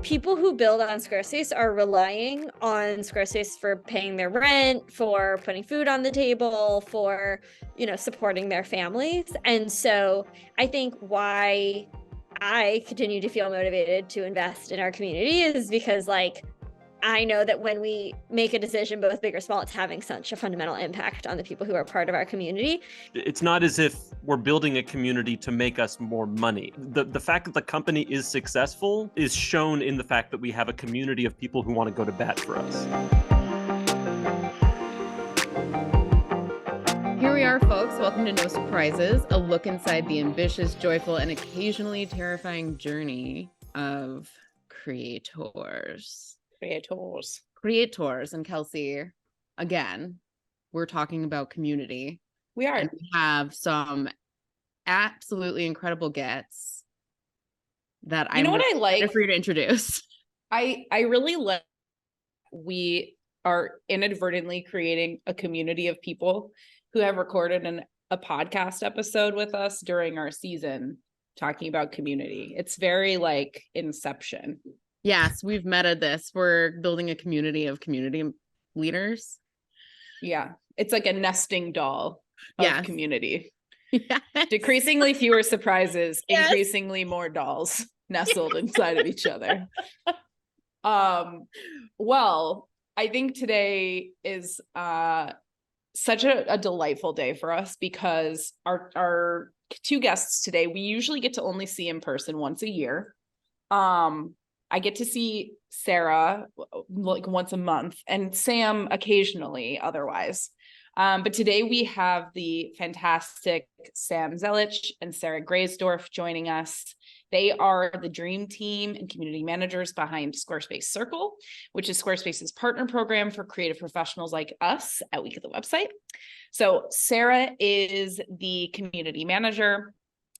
people who build on Squarespace are relying on Squarespace for paying their rent, for putting food on the table, for, supporting their families. And so I think why I continue to feel motivated to invest in our community is because I know that when we make a decision, both big or small, it's having such a fundamental impact on the people who are part of our community. It's not as if we're building a community to make us more money. The fact that the company is successful is shown in the fact that we have a community of people who want to go to bat for us. Here we are, folks. Welcome to No Surprises, a look inside the ambitious, joyful, and occasionally terrifying journey of creators. And Kelsey, again, we're talking about community. We are. And we have some absolutely incredible guests that I what I like for you to introduce. I really like we are inadvertently creating a community of people who have recorded a podcast episode with us during our season talking about community. It's very like Inception. Yes, we've meta this. We're building a community of community leaders. Yeah, it's like a nesting doll of community. Yes. Decreasingly fewer surprises, increasingly more dolls nestled inside of each other. Well, I think today is such a delightful day for us because our two guests today, we usually get to only see in person once a year. I get to see Sarah like once a month and Sam occasionally otherwise. But today we have the fantastic Sam Zelitch and Sarah Greisdorf joining us. They are the dream team and community managers behind Squarespace Circle, which is Squarespace's partner program for creative professionals like us at Week of the Website. So Sarah is the community manager.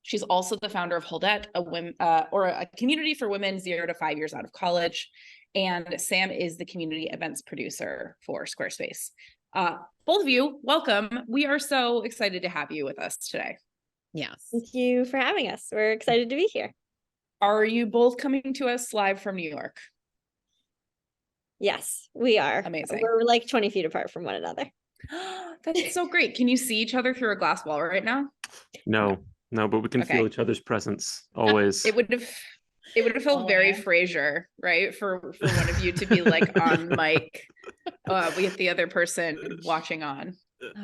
She's also the founder of Holdette, a community for women 0 to 5 years out of college. And Sam is the community events producer for Squarespace. Both of you, welcome. We are so excited to have you with us today. Yes. Thank you for having us. We're excited to be here. Are you both coming to us live from New York? Yes, we are. Amazing. We're like 20 feet apart from one another. That's so great. Can you see each other through a glass wall right now? No, but we can feel each other's presence always. It would have felt very Frasier, right? For one of you to be like on mic with the other person watching on.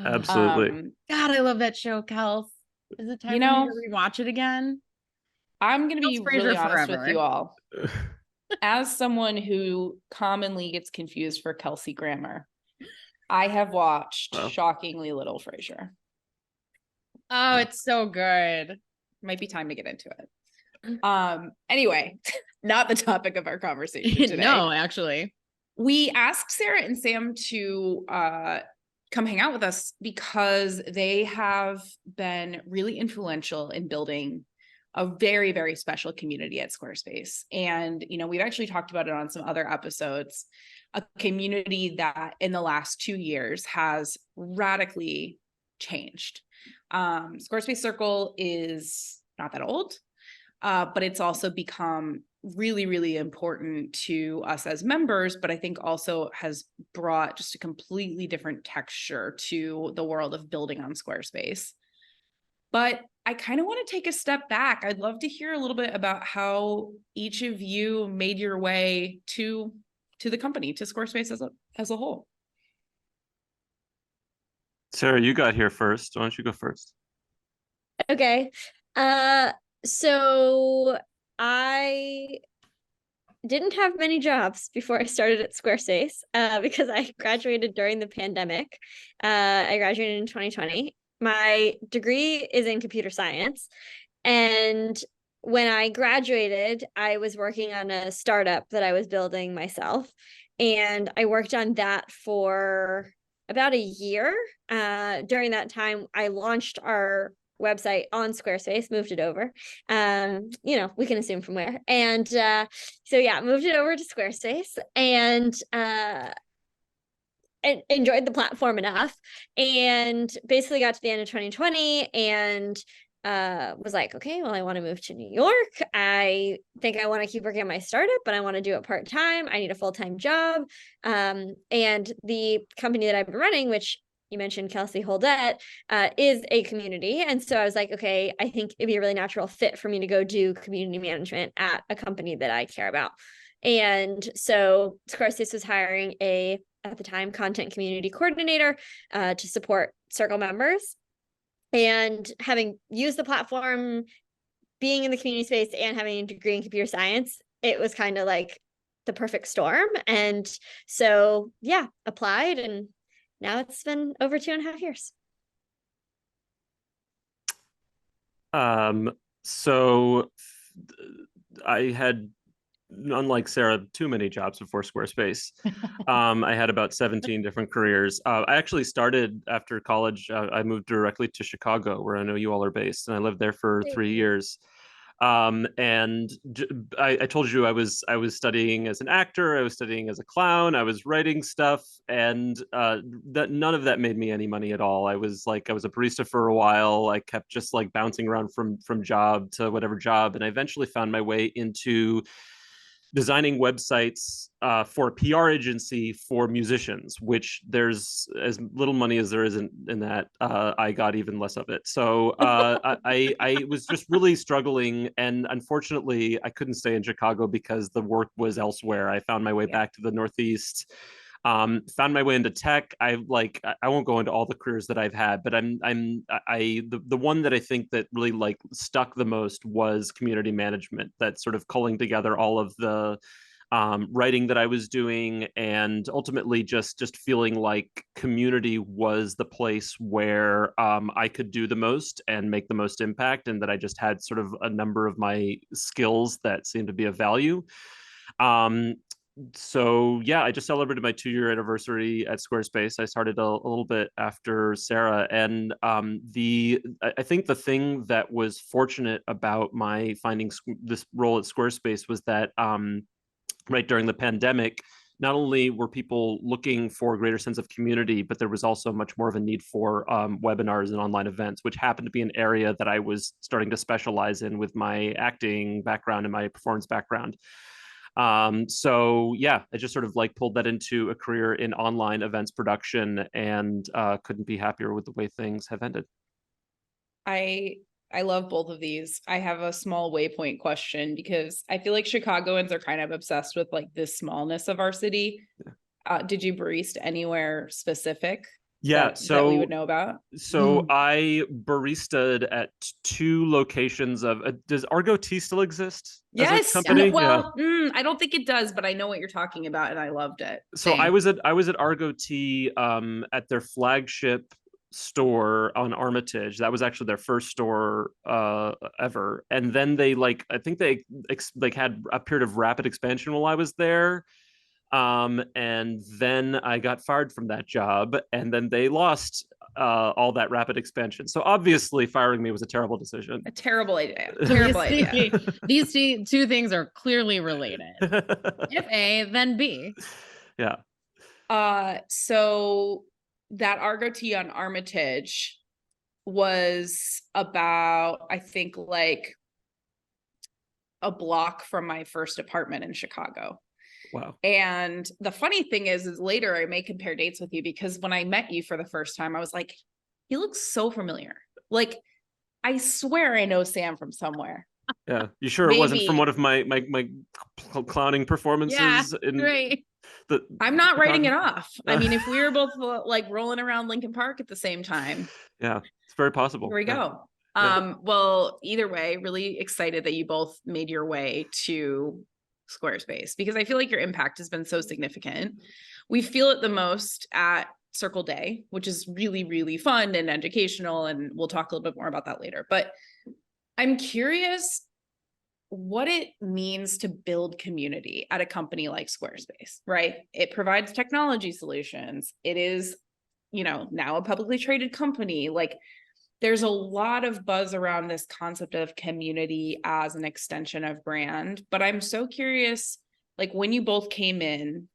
Absolutely. God, I love that show, Kels. Is it time to rewatch it again? I'm going to be really honest with you all. As someone who commonly gets confused for Kelsey Grammer, I have watched shockingly little Frasier. Oh, it's so good. Might be time to get into it. Anyway, not the topic of our conversation today. No, actually. We asked Sarah and Sam to come hang out with us because they have been really influential in building a very, very special community at Squarespace. And, we've actually talked about it on some other episodes, a community that in the last 2 years has radically changed. Squarespace Circle is not that old, but it's also become really, really important to us as members, but I think also has brought just a completely different texture to the world of building on Squarespace. But I kind of want to take a step back. I'd love to hear a little bit about how each of you made your way to the company, to Squarespace as a whole. Sarah, you got here first. Why don't you go first? Okay. So I didn't have many jobs before I started at Squarespace because I graduated during the pandemic. I graduated in 2020. My degree is in computer science. And when I graduated, I was working on a startup that I was building myself. And I worked on that for about a year. During that time, I launched our website on Squarespace, moved it over. We can assume from where. And moved it over to Squarespace and enjoyed the platform enough, and basically got to the end of 2020 and was like, okay, well, I want to move to New York. I think I want to keep working on my startup, but I want to do it part-time. I need a full-time job. And the company that I've been running, which you mentioned, Kelsey Holdet, is a community. And so I was like, okay, I think it'd be a really natural fit for me to go do community management at a company that I care about. And so Squarespace was hiring at the time, content community coordinator to support Circle members. And having used the platform, being in the community space, and having a degree in computer science, it was kind of like the perfect storm. And so, yeah, applied, and now it's been over 2.5 years. So I had, unlike Sarah, too many jobs before Squarespace. I had about 17 different careers. I actually started after college. I moved directly to Chicago, where I know you all are based, and I lived there for 3 years. And I told you I was studying as an actor. I was studying as a clown. I was writing stuff, and that none of that made me any money at all. I was a barista for a while. I kept just like bouncing around from job to whatever job, and I eventually found my way into designing websites for a PR agency for musicians, which there's as little money as there isn't in that. I got even less of it. So I was just really struggling. And unfortunately, I couldn't stay in Chicago because the work was elsewhere. I found my way back to the Northeast. Found my way into tech. I won't go into all the careers that I've had, but the one that I think that really like stuck the most was community management. That sort of culling together all of the writing that I was doing, and ultimately just feeling like community was the place where I could do the most and make the most impact, and that I just had sort of a number of my skills that seemed to be of value. So yeah, I just celebrated my 2-year anniversary at Squarespace. I started a little bit after Sarah, and I think the thing that was fortunate about my finding this role at Squarespace was that right during the pandemic, not only were people looking for a greater sense of community, but there was also much more of a need for webinars and online events, which happened to be an area that I was starting to specialize in with my acting background and my performance background. So yeah, I just sort of like pulled that into a career in online events production, and couldn't be happier with the way things have ended. I love both of these. I have a small waypoint question because I feel like Chicagoans are kind of obsessed with like the smallness of our city. Yeah. Did you barista anywhere specific? Yeah, that we would know about. So I baristaed at 2 locations of. Does Argo Tea still exist? Yes. As a company? Well, yeah. I don't think it does, but I know what you're talking about, and I loved it. So I was at Argo Tea at their flagship store on Armitage. That was actually their first store ever, and then they I think they had a period of rapid expansion while I was there. And then I got fired from that job, and then they lost all that rapid expansion. So obviously firing me was a terrible decision. A terrible idea. Terrible idea. These two things are clearly related. If A, then B. Yeah. So that Argo Tea on Armitage was about, I think, like a block from my first apartment in Chicago. Wow. And the funny thing is later I may compare dates with you, because when I met you for the first time, I was like, he looks so familiar. Like, I swear I know Sam from somewhere. Yeah. You sure it wasn't from one of my clowning performances? Yeah, right. I'm not writing it off. I mean, if we were both like rolling around Lincoln Park at the same time. Yeah, it's very possible. Here we go. Well, either way, really excited that you both made your way to Squarespace, because I feel like your impact has been so significant. We feel it the most at Circle Day, which is really, really fun and educational, and we'll talk a little bit more about that later. But I'm curious what it means to build community at a company like Squarespace, right? It provides technology solutions. It is, now a publicly traded company. Like, there's a lot of buzz around this concept of community as an extension of brand, but I'm so curious, like, when you both came in,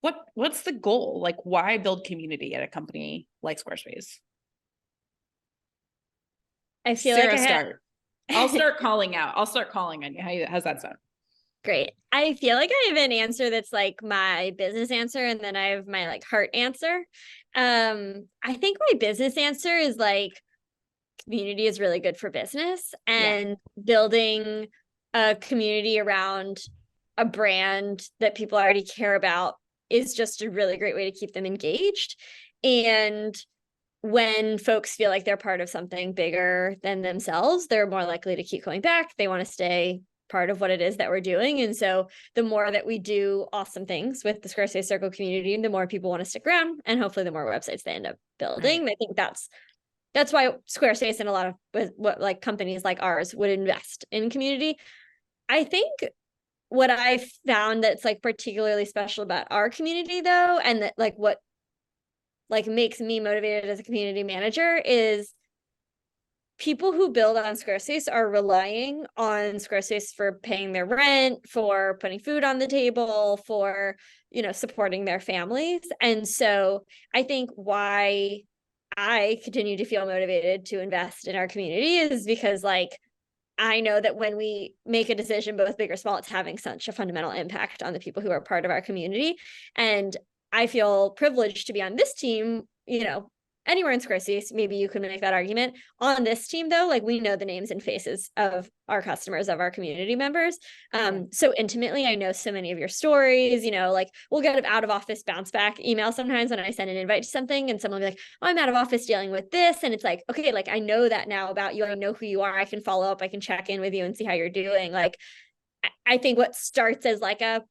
what's the goal? Like, why build community at a company like Squarespace? I feel Sarah, like start. I'll start calling out. I'll start calling on you. How's that sound? Great. I feel like I have an answer that's like my business answer, and then I have my like heart answer. I think my business answer is like community is really good for business, and building a community around a brand that people already care about is just a really great way to keep them engaged. And when folks feel like they're part of something bigger than themselves, they're more likely to keep coming back. They want to stay part of what it is that we're doing. And so the more that we do awesome things with the Squarespace Circle community, the more people want to stick around, and hopefully the more websites they end up building. Right. I think that's why Squarespace and a lot of what like companies like ours would invest in community. I think what I found that's like particularly special about our community though, and that like what like makes me motivated as a community manager, is people who build on Squarespace are relying on Squarespace for paying their rent, for putting food on the table, for, you know, supporting their families. And so I think why I continue to feel motivated to invest in our community is because like I know that when we make a decision, both big or small, it's having such a fundamental impact on the people who are part of our community. And I feel privileged to be on this team, you know, anywhere in Squarespace, maybe you can make that argument. On this team, though, like we know the names and faces of our customers, of our community members. So intimately, I know so many of your stories, you know, like we'll get an out of office bounce back email sometimes when I send an invite to something, and someone will be like, oh, I'm out of office dealing with this. And it's like, okay, like I know that now about you. I know who you are. I can follow up. I can check in with you and see how you're doing. Like, I think what starts as like a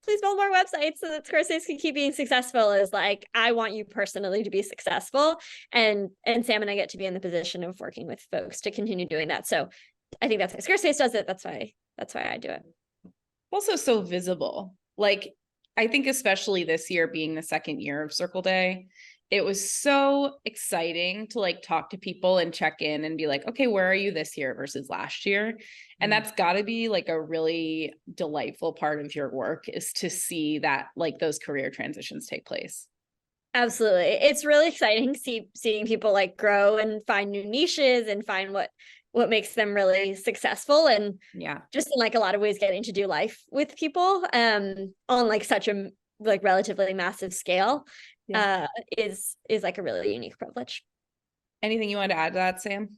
please build more websites so that Squarespace can keep being successful is like, I want you personally to be successful. And Sam and I get to be in the position of working with folks to continue doing that. So I think that's why Squarespace does it. That's why I do it. Also so visible. Like, I think especially this year being the second year of Circle Day, it was so exciting to like talk to people and check in and be like, okay, where are you this year versus last year? And that's got to be like a really delightful part of your work, is to see that like those career transitions take place. Absolutely. It's really exciting seeing people like grow and find new niches and find what makes them really successful, and just in like a lot of ways getting to do life with people on like such a like relatively massive scale is like a really unique privilege. Anything you want to add to that, Sam?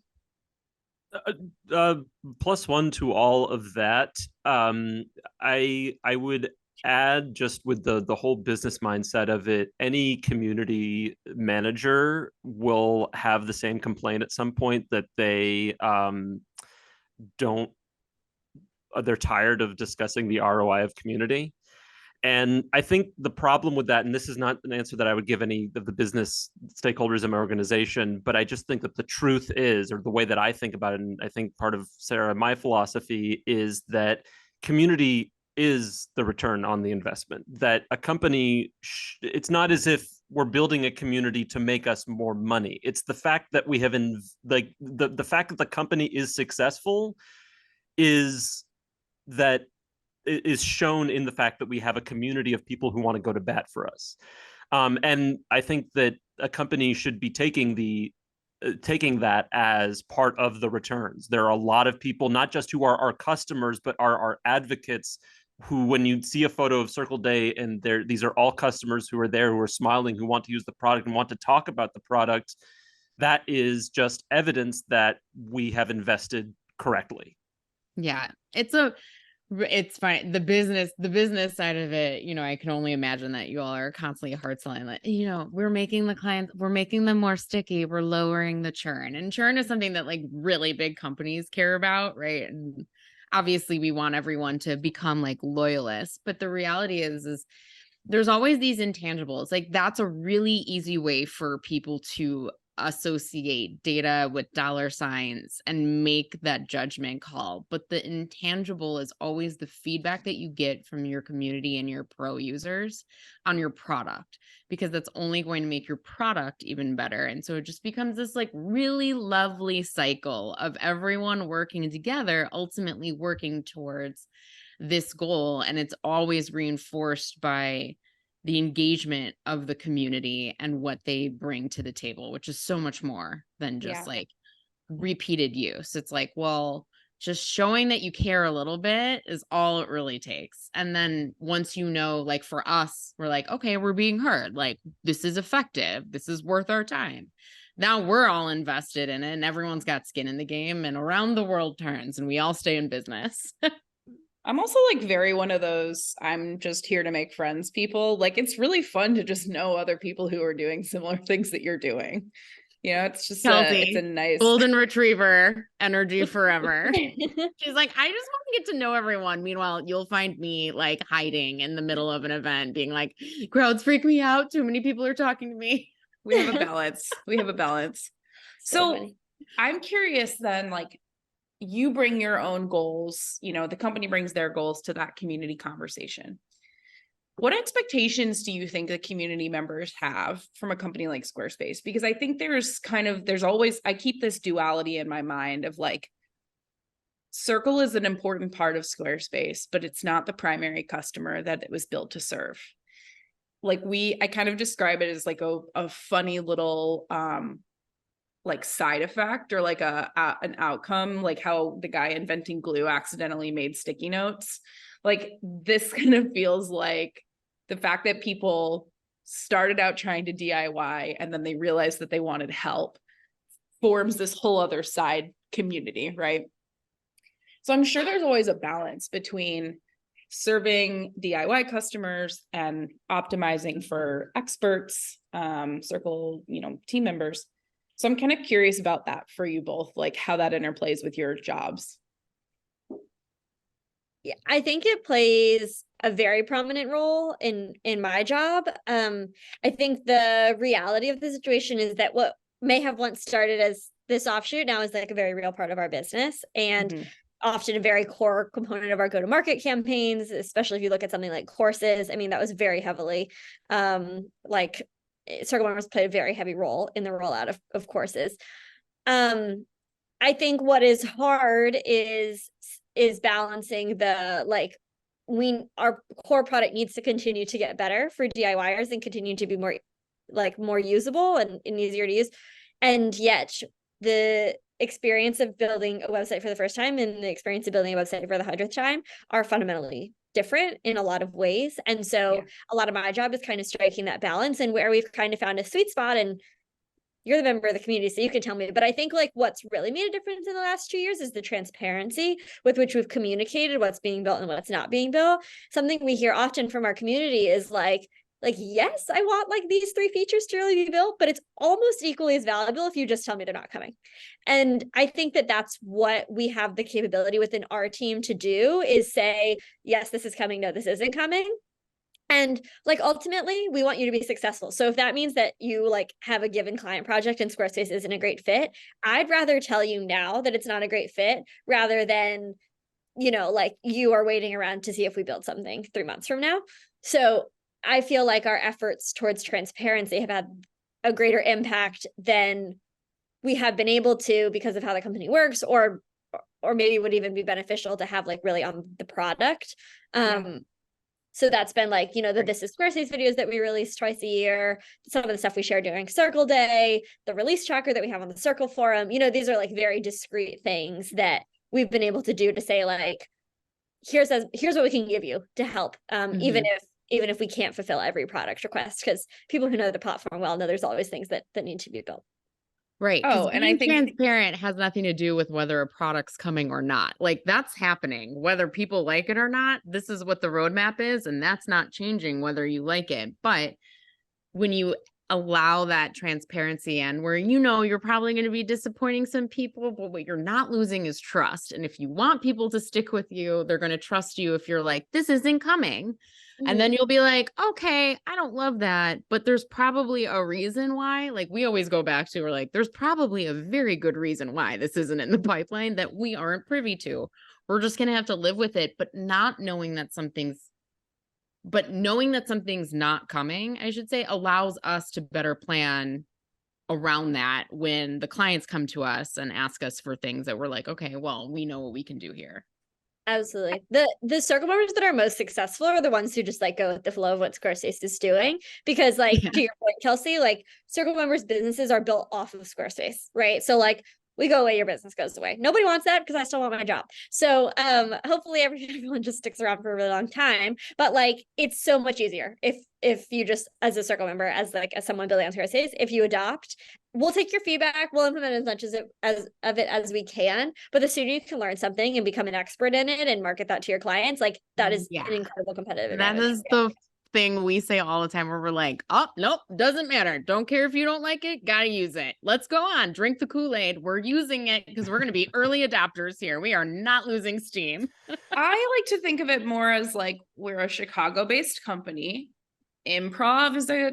Plus one to all of that. I would add, just with the whole business mindset of it, any community manager will have the same complaint at some point, that they they're tired of discussing the ROI of community. And I think the problem with that, and this is not an answer that I would give any of the business stakeholders in my organization, but I just think that the truth is, or the way that I think about it, and I think part of Sarah, my philosophy is that community is the return on the investment. That a company, it's not as if we're building a community to make us more money. It's the fact that we have the fact that the company is successful is shown in the fact that we have a community of people who want to go to bat for us. And I think that a company should be taking that as part of the returns. There are a lot of people, not just who are our customers, but are our advocates, who, when you see a photo of Circle Day and these are all customers who are there, who are smiling, who want to use the product and want to talk about the product, that is just evidence that we have invested correctly. Yeah, it's fine. The business side of it, you know, I can only imagine that you all are constantly hard selling, like, you know, we're making them more sticky. We're lowering the churn, and churn is something that like really big companies care about. Right. And obviously we want everyone to become like loyalists, but the reality is there's always these intangibles. Like that's a really easy way for people to associate data with dollar signs and make that judgment call. But the intangible is always the feedback that you get from your community and your pro users on your product, because that's only going to make your product even better. And so it just becomes this like really lovely cycle of everyone working together, ultimately working towards this goal. And it's always reinforced by the engagement of the community and what they bring to the table, which is so much more than just like repeated use. It's like, well, just showing that you care a little bit is all it really takes. And then once you know, like for us, we're like, okay, we're being heard. Like, this is effective. This is worth our time. Now we're all invested in it and everyone's got skin in the game and around the world turns and we all stay in business. I'm also like very one of those, I'm just here to make friends people. Like, it's really fun to just know other people who are doing similar things that you're doing. You know, it's just Kelsey, it's a nice golden retriever energy forever. She's like, I just want to get to know everyone. Meanwhile, you'll find me like hiding in the middle of an event being like, crowds freak me out. Too many people are talking to me. We have a balance. We have a balance. So So funny. I'm curious then, like, you bring your own goals, you know, the company brings their goals to that community conversation. What expectations do you think the community members have from a company like Squarespace? Because I think there's always, I keep this duality in my mind of like, Circle is an important part of Squarespace, but it's not the primary customer that it was built to serve. Like I kind of describe it as like a funny little, like side effect or like an outcome, like how the guy inventing glue accidentally made sticky notes. Like this kind of feels like the fact that people started out trying to DIY and then they realized that they wanted help forms this whole other side community, right? So I'm sure there's always a balance between serving DIY customers and optimizing for experts, Circle, you know, team members. So I'm kind of curious about that for you both, like how that interplays with your jobs. Yeah, I think it plays a very prominent role in my job. I think the reality of the situation is that what may have once started as this offshoot now is like a very real part of our business and often a very core component of our go-to-market campaigns, especially if you look at something like courses. I mean, that was very heavily like Circle members played a very heavy role in the rollout of courses. I think what is hard is balancing the like our core product needs to continue to get better for DIYers and continue to be more usable and easier to use. And yet the experience of building a website for the first time and the experience of building a website for the 100th time are fundamentally different in a lot of ways. And so a lot of my job is kind of striking that balance and where we've kind of found a sweet spot. And you're the member of the community, so you can tell me, but I think like what's really made a difference in the last 2 years is the transparency with which we've communicated what's being built and what's not being built. Something we hear often from our community is like, yes, I want like these 3 features to really be built, but it's almost equally as valuable if you just tell me they're not coming. And I think that that's what we have the capability within our team to do is say, yes, this is coming. No, this isn't coming. And like, ultimately, we want you to be successful. So if that means that you like have a given client project and Squarespace isn't a great fit, I'd rather tell you now that it's not a great fit rather than, you know, like you are waiting around to see if we build something 3 months from now. So I feel like our efforts towards transparency have had a greater impact than we have been able to because of how the company works, or maybe would even be beneficial to have like really on the product. So that's been like, you know, the This is Squarespace videos that we release twice a year, some of the stuff we share during Circle Day, the release tracker that we have on the Circle forum. You know, these are like very discrete things that we've been able to do to say like, here's what we can give you to help, even if we can't fulfill every product request, because people who know the platform well know there's always things that need to be built. Right. Oh, and I think transparent has nothing to do with whether a product's coming or not. Like that's happening, whether people like it or not. This is what the roadmap is, and that's not changing whether you like it. But when you allow that transparency in where, you know, you're probably going to be disappointing some people, but what you're not losing is trust. And if you want people to stick with you, they're going to trust you if you're like, this isn't coming. And then you'll be like, okay, I don't love that, but there's probably a reason why. Like we always go back to, we're like, there's probably a very good reason why this isn't in the pipeline that we aren't privy to. We're just going to have to live with it, but knowing that something's not coming, I should say, allows us to better plan around that when the clients come to us and ask us for things that we're like, okay, well, we know what we can do here. Absolutely. The Circle members that are most successful are the ones who just like go with the flow of what Squarespace is doing. Because like to your point, Kelsey, like Circle members' businesses are built off of Squarespace, right? So like we go away, your business goes away. Nobody wants that because I still want my job. So hopefully everyone just sticks around for a really long time. But like it's so much easier if you just, as a circle member, as someone building on Squarespace, if you adopt, we'll take your feedback, we'll implement as much of it as we can. But the sooner you can learn something and become an expert in it and market that to your clients, like that is an incredible competitive advantage. That is the thing we say all the time where we're like, oh, nope, doesn't matter. Don't care if you don't like it, gotta use it. Let's go on, drink the Kool-Aid. We're using it because we're going to be early adopters here. We are not losing steam. I like to think of it more as like we're a Chicago-based company. Improv is a,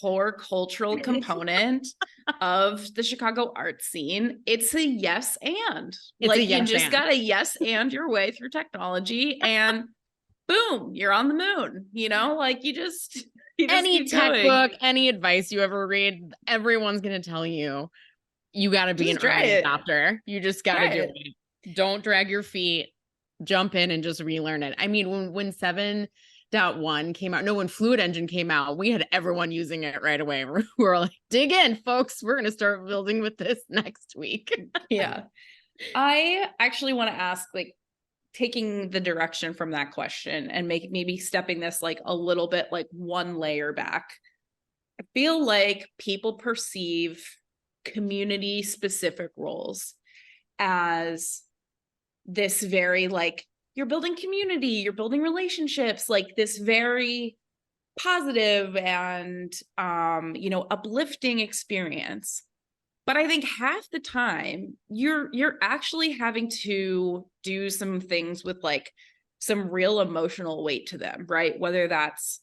core cultural component of the Chicago art scene. It's a yes and. You just gotta yes and your way through technology and boom, you're on the moon. You just any textbook, any advice you ever read, everyone's gonna tell you got to be an early adopter. You just got to do it. Don't drag your feet. Jump in and just relearn it. I mean, when 7.1 came out, when Fluid Engine came out, we had everyone using it right away. We're like, dig in, folks. We're gonna start building with this next week. Yeah. I actually want to ask, like, taking the direction from that question and maybe stepping this like a little bit like one layer back. I feel like people perceive community specific roles as this very like, you're building community, you're building relationships, like this very positive and uplifting experience. But I think half the time you're actually having to do some things with like some real emotional weight to them, right? Whether that's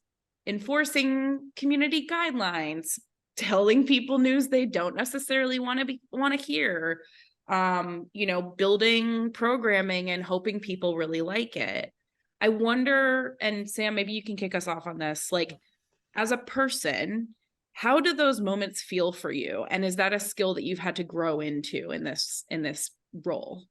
enforcing community guidelines, telling people news they don't necessarily want to hear, building programming and hoping people really like it. I wonder, and Sam, maybe you can kick us off on this, like as a person, how do those moments feel for you? And is that a skill that you've had to grow into in this role?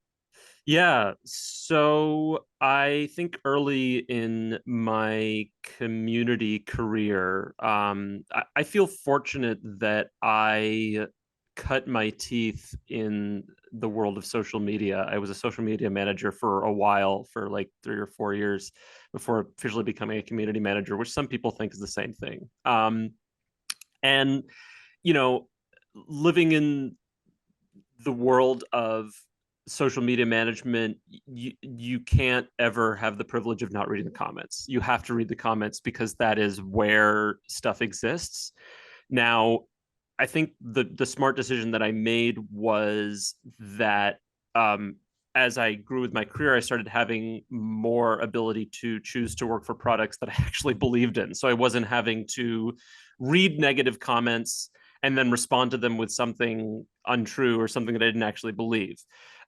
Yeah. So I think early in my community career, I feel fortunate that I cut my teeth in the world of social media. I was a social media manager for a while, for like 3 or 4 years before officially becoming a community manager, which some people think is the same thing. And, living in the world of social media management, you can't ever have the privilege of not reading the comments. You have to read the comments because that is where stuff exists. Now, I think the smart decision that I made was that as I grew with my career, I started having more ability to choose to work for products that I actually believed in. So I wasn't having to read negative comments and then respond to them with something untrue or something that I didn't actually believe.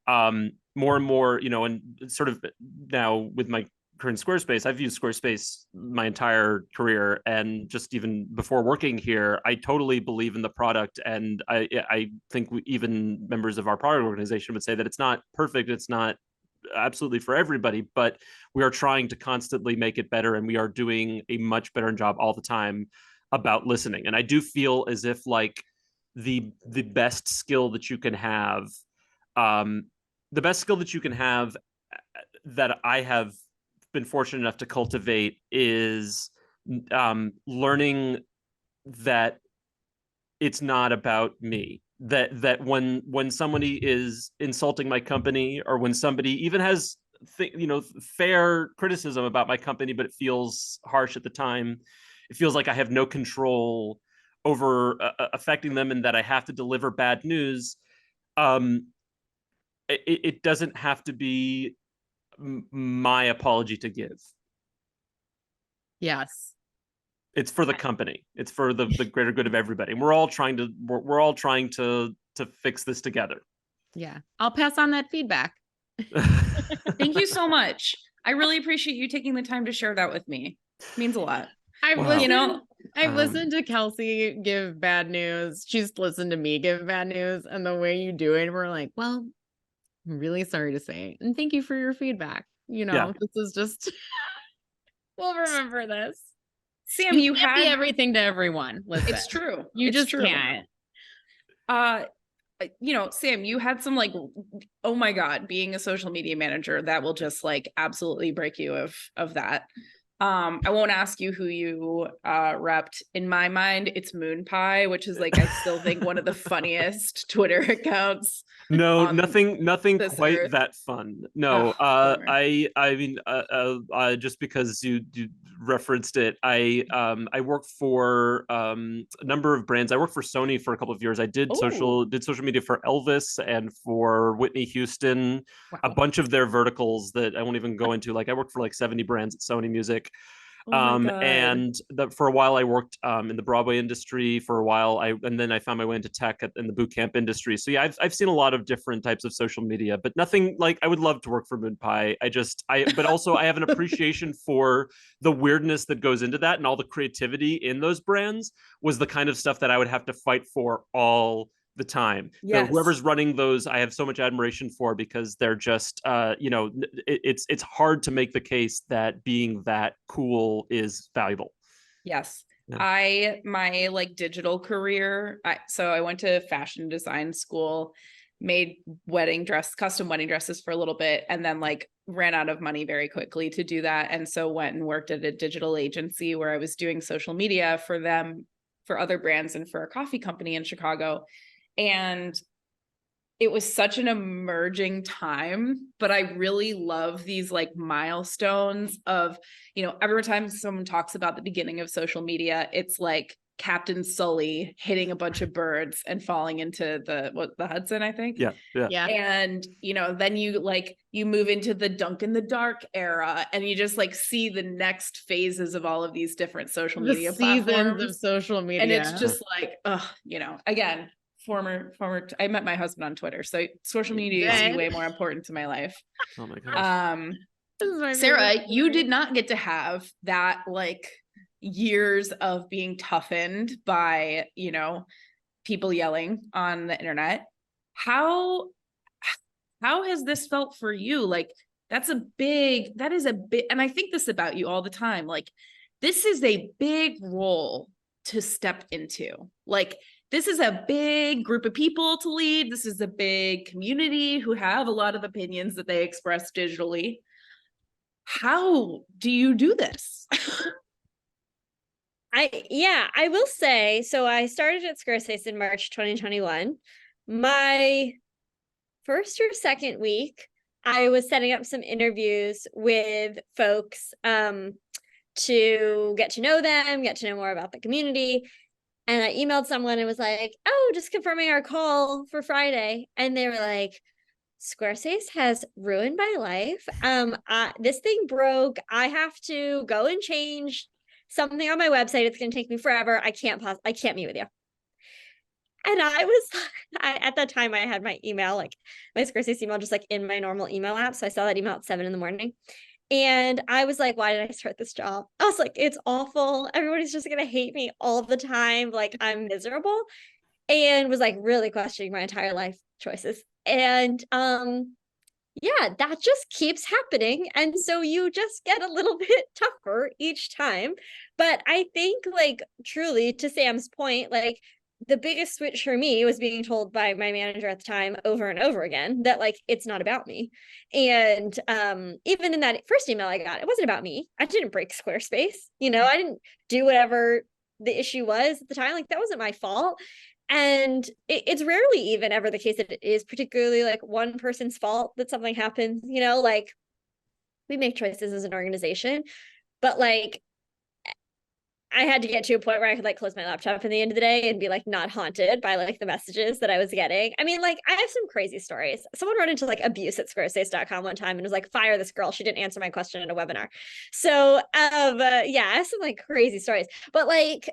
More and more, and sort of now with my current Squarespace, I've used Squarespace my entire career, and just even before working here, I totally believe in the product. And I think even members of our product organization would say that it's not perfect, it's not absolutely for everybody, but we are trying to constantly make it better, and we are doing a much better job all the time about listening. And I do feel as if like the best skill that you can have, that I have been fortunate enough to cultivate is learning that it's not about me. That when somebody is insulting my company, or when somebody even has fair criticism about my company, but it feels harsh at the time, it feels like I have no control over affecting them, and that I have to deliver bad news. It doesn't have to be my apology to give. Yes. It's for the company. It's for the greater good of everybody. And we're all trying to fix this together. Yeah. I'll pass on that feedback. Thank you so much. I really appreciate you taking the time to share that with me. It means a lot. I've listened to Kelsey give bad news. She's listened to me give bad news, and the way you do it, we're like, well, I'm really sorry to say, and thank you for your feedback. This is just, we'll remember this. Sam, you can't be everything to everyone. Listen, it's true. You just can't. you know, Sam, you had some like, oh my God, being a social media manager, that will just like absolutely break you of that. I won't ask you who you repped. In my mind, it's Moon Pie, which is like, I still think one of the funniest Twitter accounts. No, on nothing this quite earth. that fun. No, Oh, bummer. I mean, just because you referenced it, I work for a number of brands. I worked for Sony for a couple of years. I did Oh, social media for Elvis and for Whitney Houston, a wow. bunch of their verticals that I won't even go into. Like I worked for like 70 brands at Sony Music. Oh my God. And for a while I worked in the Broadway industry for a while. And then I found my way into tech in the boot camp industry. So yeah, I've seen a lot of different types of social media, but nothing like I would love to work for Moon Pie. But also I have an appreciation for the weirdness that goes into that, and all the creativity in those brands was the kind of stuff that I would have to fight for all the time. So Yes. whoever's running those, I have so much admiration for, because they're just it's hard to make the case that being that cool is valuable. Yes. Yeah. My like digital career, so I went to fashion design school, made custom wedding dresses for a little bit, and then like ran out of money very quickly to do that. And so went and worked at a digital agency where I was doing social media for them, for other brands, and for a coffee company in Chicago. And it was such an emerging time, but I really love these like milestones of, you know, every time someone talks about the beginning of social media, it's like Captain Sully hitting a bunch of birds and falling into the Hudson, I think. Yeah. And, you know, then you move into the Dunk in the Dark era, and you just like see the next phases of all of these different social media platforms of social media. and it's just like, you know, again, former I met my husband on Twitter, so social media used to be way more important to my life. Oh my gosh. Sarah, you did not get to have that like years of being toughened by, you know, people yelling on the internet. How has this felt for you? Like that is a big, and I think this about you all the time. Like this is a big role to step into. Like this is a big group of people to lead. This is a big community who have a lot of opinions that they express digitally. How do you do this? I will say, so I started at Squarespace in March 2021. My first or second week, I was setting up some interviews with folks to get to know them, get to know more about the community. And I emailed someone and was like, oh, just confirming our call for Friday. And they were like, Squarespace has ruined my life. This thing broke. I have to go and change something on my website. It's going to take me forever. I can't meet with you. And at that time I had my email, like my Squarespace email, just like in my normal email app. So I saw that email at 7 a.m. And I was like, why did I start this job? I was like, it's awful. Everybody's just going to hate me all the time. Like I'm miserable, and was like really questioning my entire life choices. And yeah, that just keeps happening. And so you just get a little bit tougher each time. But I think like truly, to Sam's point, like the biggest switch for me was being told by my manager at the time over and over again that like it's not about me. And even in that first email I got, it wasn't about me. I didn't break Squarespace. You know, I didn't do whatever the issue was at the time. Like that wasn't my fault. And it's rarely even ever the case that it is particularly like one person's fault that something happens. You know, like we make choices as an organization, but like I had to get to a point where I could like close my laptop at the end of the day and be like not haunted by like the messages that I was getting. I mean, like I have some crazy stories. Someone wrote into like abuse at squarespace.com one time and was like, fire this girl. She didn't answer my question in a webinar. So yeah, I have some like crazy stories, but like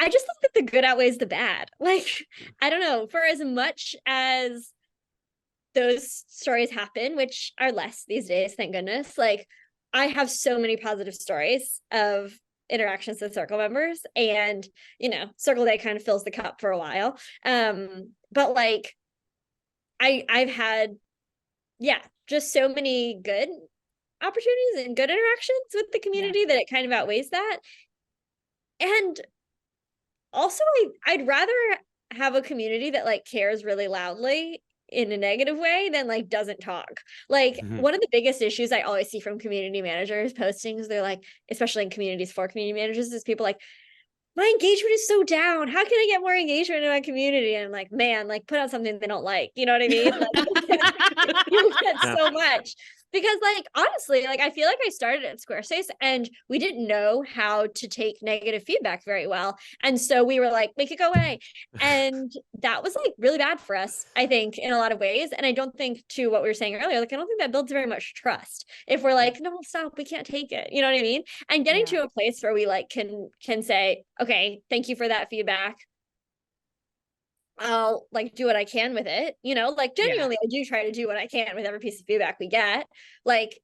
I just think that the good outweighs the bad. Like, I don't know, for as much as those stories happen, which are less these days, thank goodness, like I have so many positive stories of interactions with Circle members, and you know, Circle Day kind of fills the cup for a while. But like I've had just so many good opportunities and good interactions with the community that it kind of outweighs that. And also I'd rather have a community that like cares really loudly in a negative way than like doesn't talk. Like one of the biggest issues I always see from community managers postings, they're like, especially in communities for community managers, is people like, my engagement is so down. How can I get more engagement in my community? And I'm like, man, like put out something they don't like. You know what I mean? Like, you get so much. Because like honestly, like I feel like I started at Squarespace and we didn't know how to take negative feedback very well. And so we were like, make it go away. And that was like really bad for us, I think, in a lot of ways. And I don't think, to what we were saying earlier, like I don't think that builds very much trust. If we're like, no, stop, we can't take it. You know what I mean? And getting to a place where we like can say, okay, thank you for that feedback. I'll like do what I can with it, you know, like genuinely, I do try to do what I can with every piece of feedback we get. Like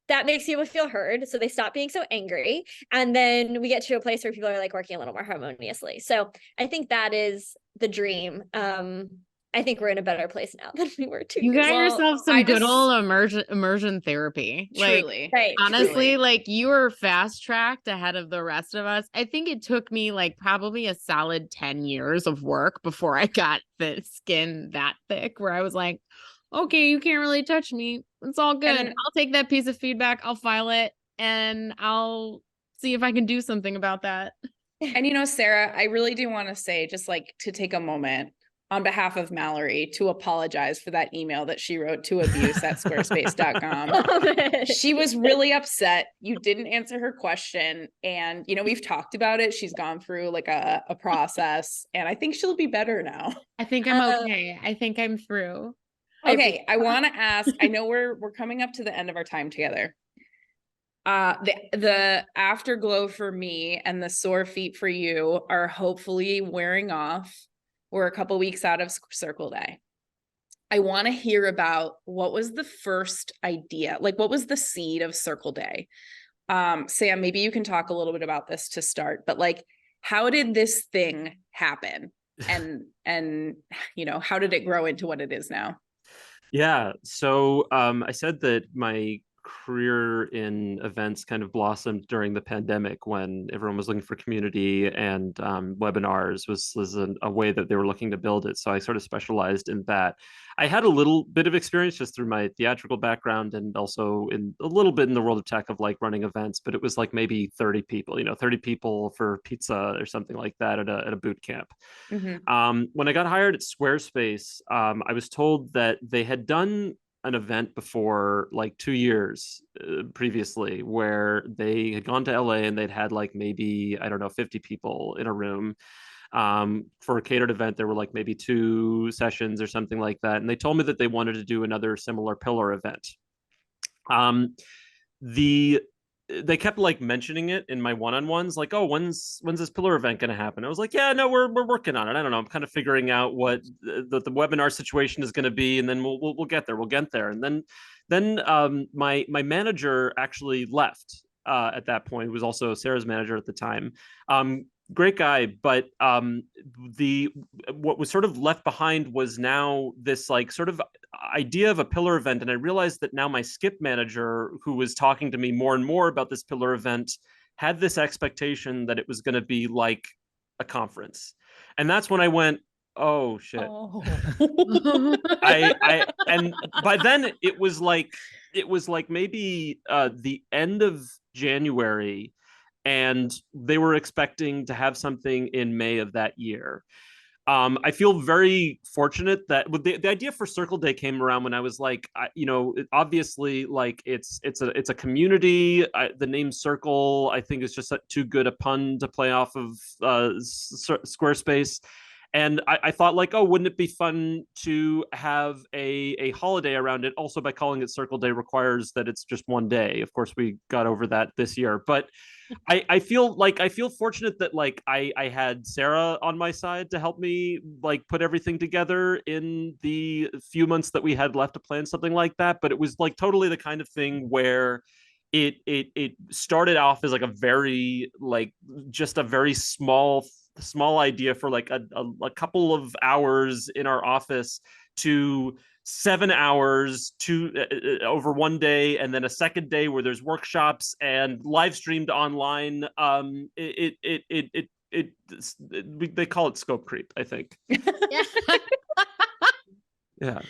that makes people feel heard. So they stop being so angry. And then we get to a place where people are like working a little more harmoniously. So I think that is the dream. I think we're in a better place now than we were 2 You years got ago. yourself some good old immersion therapy. Truly. Like, Right. honestly, truly. like you were fast tracked ahead of the rest of us. I think it took me like probably a solid 10 years of work before I got the skin that thick where I was like, okay, you can't really touch me. It's all good. And I'll take that piece of feedback, I'll file it, and I'll see if I can do something about that. And you know, Sarah, I really do want to say, just like to take a moment on behalf of Mallory to apologize for that email that she wrote to abuse@squarespace.com. She was really upset. You didn't answer her question. And, you know, we've talked about it. She's gone through like a process, and I think she'll be better now. I think I'm okay. I think I'm through. Okay, I want to ask, I know we're coming up to the end of our time together. The afterglow for me and the sore feet for you are hopefully wearing off. We're a couple weeks out of Circle Day. I want to hear about what was the first idea, like what was the seed of Circle Day? Sam, maybe you can talk a little bit about this to start, but like, how did this thing happen? And you know, how did it grow into what it is now? Yeah. So I said that my career in events kind of blossomed during the pandemic when everyone was looking for community, and webinars was a way that they were looking to build it. So I sort of specialized in that. I had a little bit of experience just through my theatrical background and also in a little bit in the world of tech of like running events, but it was like maybe 30 people, 30 people for pizza or something like that at a boot camp. Mm-hmm. When I got hired at Squarespace, I was told that they had done an event before like 2 years previously where they had gone to LA and they'd had like maybe, I don't know, 50 people in a room. For a catered event, there were like maybe 2 sessions or something like that. And they told me that they wanted to do another similar pillar event. They kept like mentioning it in my one-on-ones, like, oh, when's this pillar event going to happen? I was like, yeah, no, we're working on it. I don't know. I'm kind of figuring out what the webinar situation is going to be, and then we'll get there. We'll get there. And then my manager actually left at that point. He was also Sarah's manager at the time. Great guy, but what was sort of left behind was now this like sort of idea of a pillar event. And I realized that now my skip manager, who was talking to me more and more about this pillar event, had this expectation that it was going to be like a conference. And that's when I went, oh shit. Oh. And by then it was like maybe the end of January, and they were expecting to have something in May of that year. I feel very fortunate that the idea for Circle Day came around when I was like, obviously, like it's a community. The name Circle, I think, is just too good a pun to play off of Squarespace. And I thought like, oh, wouldn't it be fun to have a holiday around it? Also, by calling it Circle Day requires that it's just one day. Of course, we got over that this year, but I feel fortunate that like I had Sarah on my side to help me like put everything together in the few months that we had left to plan something like that. But it was like totally the kind of thing where it started off as like a very like just a very small idea for like a couple of hours in our office to 7 hours to over one day, and then a second day where there's workshops and live streamed online. It they call it scope creep, I think. Yeah. Yeah.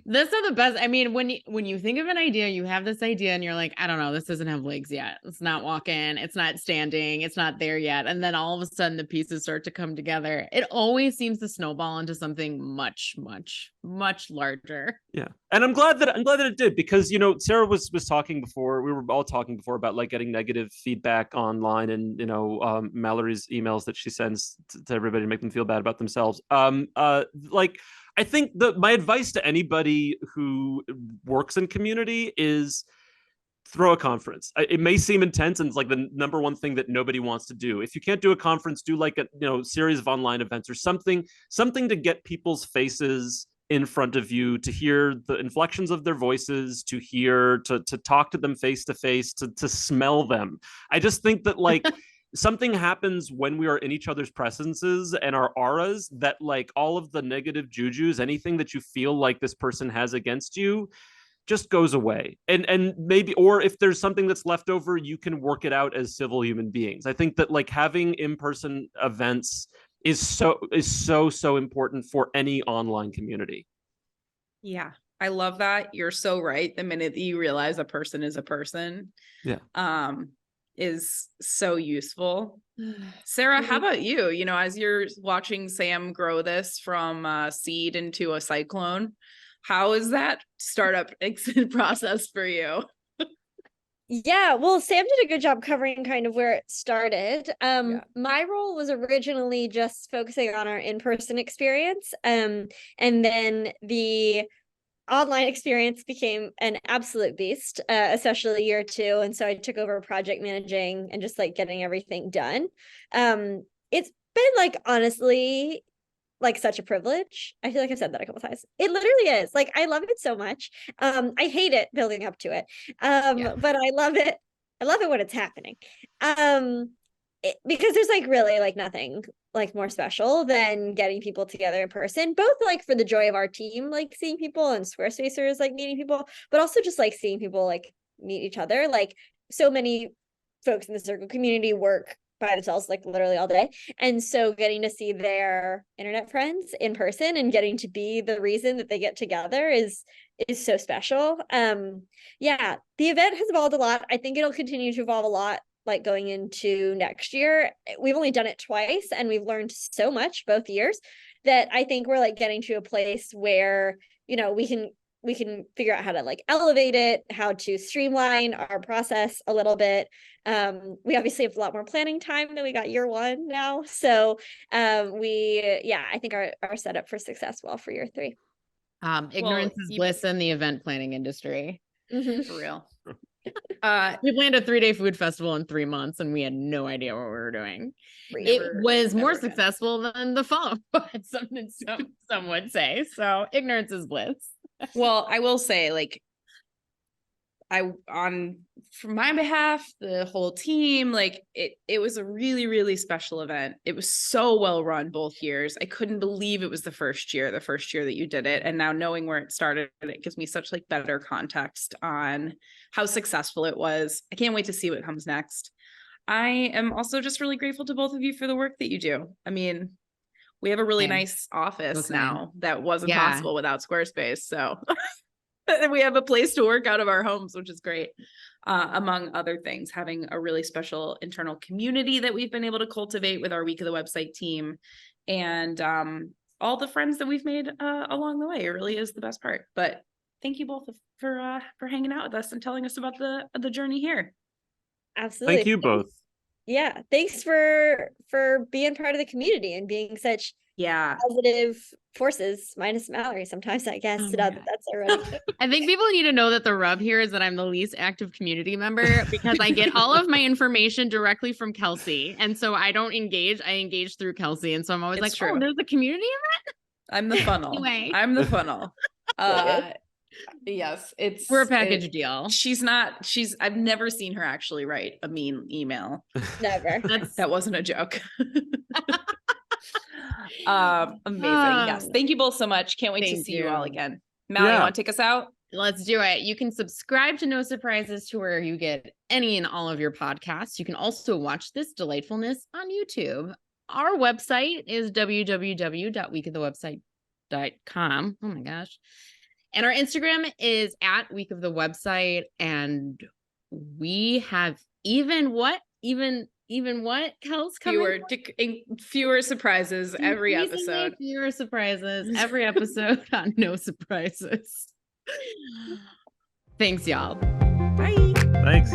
Those are the best. I mean, when you think of an idea, you have this idea and you're like, I don't know, this doesn't have legs yet. It's not walking, it's not standing, it's not there yet. And then all of a sudden the pieces start to come together. It always seems to snowball into something much, much, much larger. Yeah. And I'm glad that it did, because, you know, Sarah was talking before, we were all talking before about like getting negative feedback online, and, you know, Mallory's emails that she sends to everybody to make them feel bad about themselves. Like, I think my advice to anybody who works in community is throw a conference. It may seem intense, and it's like the number one thing that nobody wants to do. If you can't do a conference, do like a, you know, series of online events or something to get people's faces in front of you, to hear the inflections of their voices, to talk to them face to face, to smell them. I just think that like something happens when we are in each other's presences and our auras, that like all of the negative jujus, anything that you feel like this person has against you, just goes away. And maybe, or if there's something that's left over, you can work it out as civil human beings. I think that like having in-person events is so important for any online community. Yeah, I love that. You're so right. The minute that you realize a person is a person, is so useful. Sarah, how about you? You know, as you're watching Sam grow this from a seed into a cyclone, how is that startup exit process for you? Yeah, well, Sam did a good job covering kind of where it started. My role was originally just focusing on our in-person experience. And then the online experience became an absolute beast, especially year two. And so I took over project managing and just like getting everything done. It's been like, honestly, like such a privilege. I feel like I've said that a couple times. It literally is. Like, I love it so much. I hate it building up to it. But I love it. I love it when it's happening. Because there's like really like nothing like more special than getting people together in person, both like for the joy of our team, like seeing people, and Squarespacers like meeting people, but also just like seeing people like meet each other. Like so many folks in the Circle community work by themselves like literally all day, and so getting to see their internet friends in person and getting to be the reason that they get together is so special. Yeah, the event has evolved a lot. I think it'll continue to evolve a lot like going into next year. We've only done it twice and we've learned so much both years that I think we're like getting to a place where, you know, we can figure out how to like elevate it, how to streamline our process a little bit. We obviously have a lot more planning time than we got year one now. So I think our setup for success well for year three. Ignorance is bliss in the event planning industry. Mm-hmm. For real. We planned a 3-day food festival in 3 months and we had no idea what we were doing. It was more successful than the phone, but some would say. So ignorance is bliss. Well, I will say, like, from my behalf, the whole team, like it was a really, really special event. It was so well run both years. I couldn't believe it was the first year that you did it. And now knowing where it started, it gives me such like better context on how successful it was. I can't wait to see what comes next. I am also just really grateful to both of you for the work that you do. I mean, we have a really nice office now that wasn't possible without Squarespace. So we have a place to work out of our homes, which is great. Among other things, having a really special internal community that we've been able to cultivate with our Week of the Website team, and all the friends that we've made along the way. It really is the best part. But thank you both for hanging out with us and telling us about the journey here. Absolutely. Thank you both. Yeah. Thanks for being part of the community and being such positive forces, minus Mallory sometimes, I guess. That's ironic. I think people need to know that the rub here is that I'm the least active community member because I get all of my information directly from Kelsey. And so I don't engage. I engage through Kelsey. And so I'm always oh, there's a community event? I'm the funnel. Anyway. I'm the funnel. Yes, we're a package deal. I've never seen her actually write a mean email. Never. That wasn't a joke. Amazing. Yes. Thank you both so much. Can't wait to see you all again. Mal, you want to take us out? Let's do it. You can subscribe to No Surprises to where you get any and all of your podcasts. You can also watch this delightfulness on YouTube. Our website is www.weekofthewebsite.com. Oh my gosh. And our Instagram is at Week of the Website. And we have even what, Kels, coming? Fewer surprises every Increasingly episode. Fewer surprises every episode on No Surprises. Thanks, y'all. Bye. Thanks.